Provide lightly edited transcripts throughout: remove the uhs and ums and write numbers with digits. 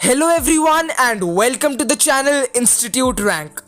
Hello everyone and welcome to the channel Institute Rank.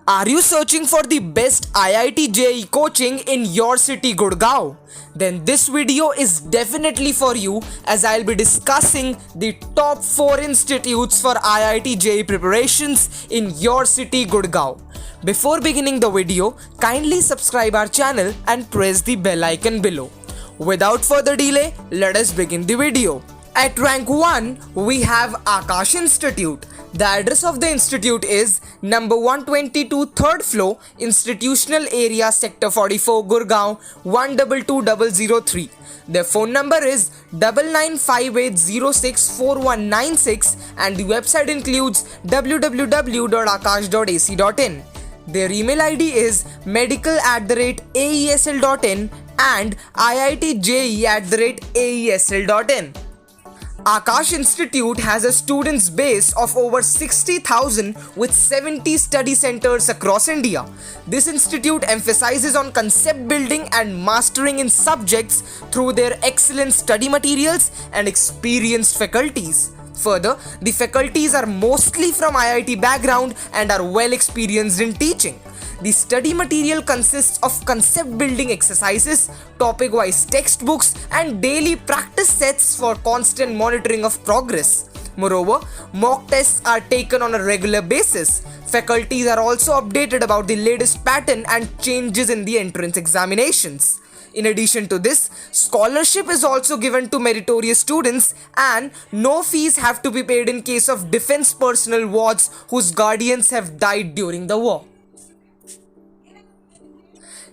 Are you searching for the best IIT JEE coaching in your city Gurgaon? Then this video is definitely for you as I'll be discussing the top 4 institutes for IIT JEE preparations in your city Gurgaon. Before beginning the video, kindly subscribe our channel and press the bell icon below. Without further delay, let us begin the video. At rank 1, we have Aakash Institute. The address of the institute is number 122 3rd floor, Institutional Area, Sector 44, Gurgaon 122003. Their phone number is 9958064196 and the website includes www.aakash.ac.in. Their email ID is medical@aesl.in and iitjee@aesl.in. Aakash Institute has a students base of over 60,000 with 70 study centers across India. This institute emphasizes on concept building and mastering in subjects through their excellent study materials and experienced faculties. Further, the faculties are mostly from IIT background and are well experienced in teaching. The study material consists of concept building exercises, topic-wise textbooks, and daily practice sets for constant monitoring of progress. Moreover, mock tests are taken on a regular basis. Faculties are also updated about the latest pattern and changes in the entrance examinations. In addition to this, scholarship is also given to meritorious students and no fees have to be paid in case of defense personnel wards whose guardians have died during the war.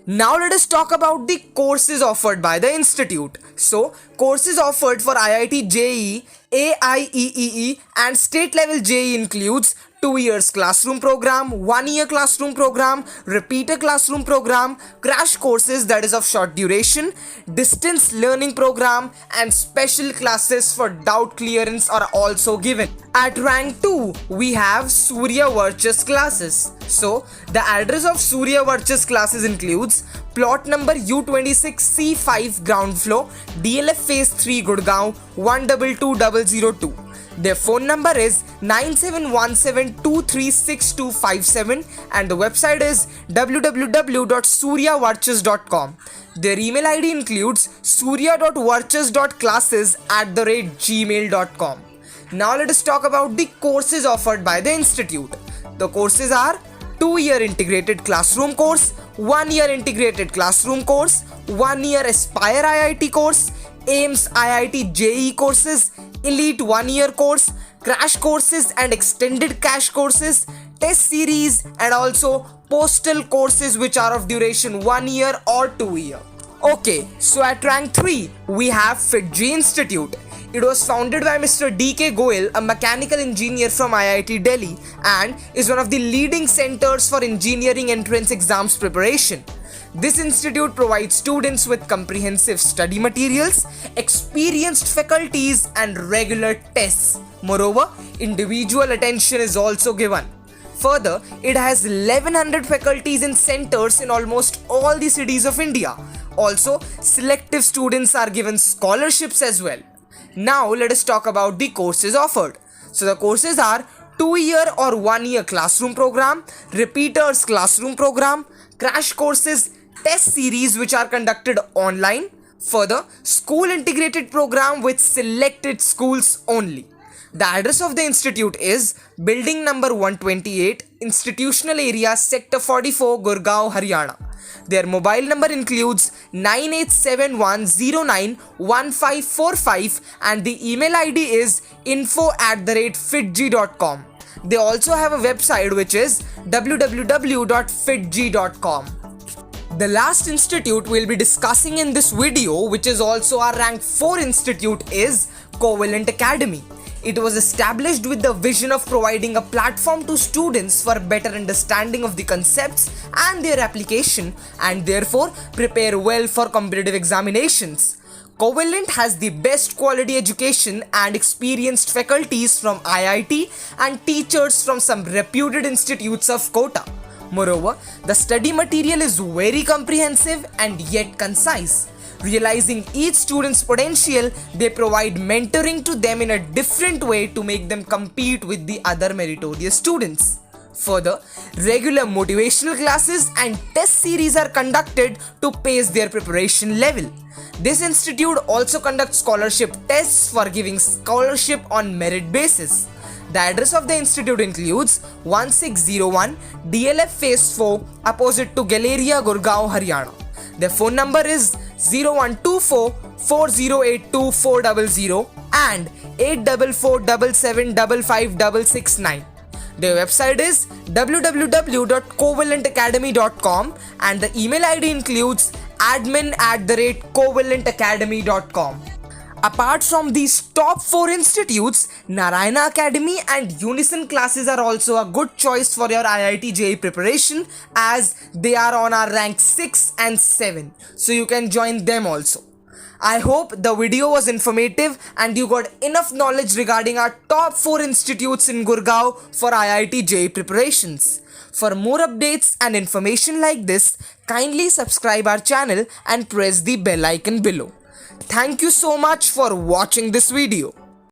Now let us talk about the courses offered by the institute. So, courses offered for IIT JEE, AIEEE and state level JEE includes 2 years classroom program, 1 year classroom program, repeater classroom program, crash courses that is of short duration, distance learning program and special classes for doubt clearance are also given. At rank 2, we have Surya Varchas classes. So, the address of Surya Varchas classes includes plot number U26C5 ground floor, DLF phase 3 Gurgaon 122002. Their phone number is 9717236257 and the website is www.suryavarchas.com. Their email ID includes surya.varchas.classes@gmail.com. Now let us talk about the courses offered by the institute. The courses are 2 year integrated classroom course, 1 year integrated classroom course, 1 year Aspire IIT course, AIMS IIT JEE courses, Elite 1 year course, crash courses and extended crash courses, test series and also postal courses which are of duration 1 year or 2 year. Okay, so at rank 3 we have FIITJEE Institute. It was founded by Mr. D.K. Goyal, a mechanical engineer from IIT Delhi and is one of the leading centers for engineering entrance exams preparation. This institute provides students with comprehensive study materials, experienced faculties and regular tests. Moreover, individual attention is also given. Further, it has 1100 faculties and centers in almost all the cities of India. Also, selective students are given scholarships as well. Now, let us talk about the courses offered. So, the courses are 2 year or 1 year classroom program, repeaters classroom program, crash courses, test series which are conducted online. Further, school integrated program with selected schools only. The address of the institute is building number 128, Institutional Area, Sector 44, Gurgaon, Haryana. Their mobile number includes 9871091545 and the email ID is info@fitjee.com. They also have a website which is www.fitjee.com. The last institute we'll be discussing in this video, which is also our rank 4 institute, is Covalent Academy. It was established with the vision of providing a platform to students for better understanding of the concepts and their application and therefore prepare well for competitive examinations. Covalent has the best quality education and experienced faculties from IIT and teachers from some reputed institutes of Kota. Moreover, the study material is very comprehensive and yet concise. Realizing each student's potential, they provide mentoring to them in a different way to make them compete with the other meritorious students. Further, regular motivational classes and test series are conducted to pace their preparation level. This institute also conducts scholarship tests for giving scholarship on merit basis. The address of the institute includes 1601 DLF Phase 4 opposite to Galleria, Gurgaon, Haryana. Their phone number is 0124 4082 400 and 84477555669. Their website is www.covalentacademy.com and the email ID includes admin@covalentacademy.com. Apart from these top 4 institutes, Narayana Academy and Unison classes are also a good choice for your IIT JEE preparation as they are on our rank 6 and 7. So you can join them also. I hope the video was informative and you got enough knowledge regarding our top 4 institutes in Gurgaon for IIT JEE preparations. For more updates and information like this, kindly subscribe our channel and press the bell icon below. Thank you so much for watching this video.